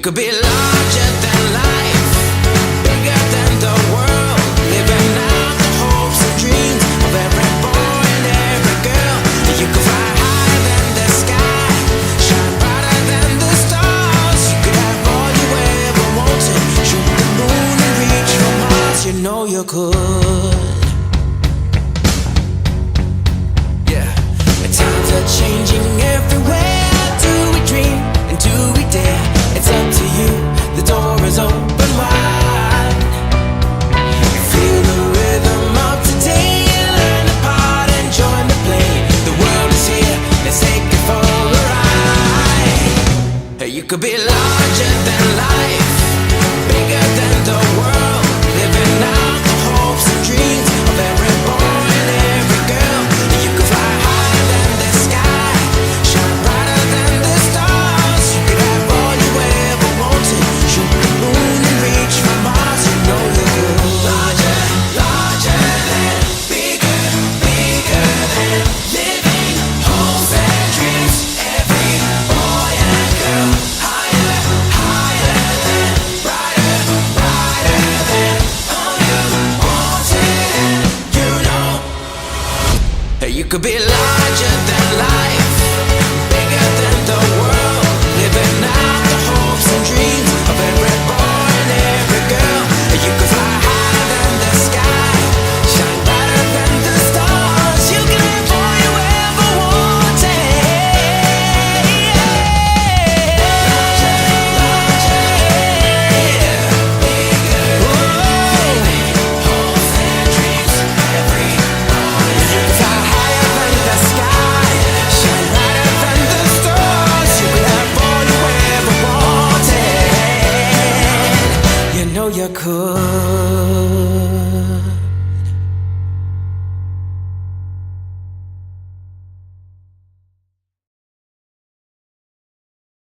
could be larger than life, bigger than the world, living out the hopes and dreams of every boy and every girl. You could fly higher than the sky, shine brighter than the stars. You could have all you ever wanted, shoot the moon and reach for Mars. You know you could. Yeah, the times are changing everywhere. Do we dream and do we dare? It's up to you, the door is open wide. Feel the rhythm of today, learn the part and join the play. The world is here, let's take it for a ride. You could be larger than life, bigger than the world, living out the hopes and dreams of every boy and every girl. You could fly higher than the sky, shine brighter than the stars. You could have all you ever wanted, shoot the moon and reach for Mars. You know you could. Larger, larger than, bigger, bigger than, living hopes and dreams. Every boy and girl, higher, higher than, brighter, brighter than, all you wanted. You know, you could be larger than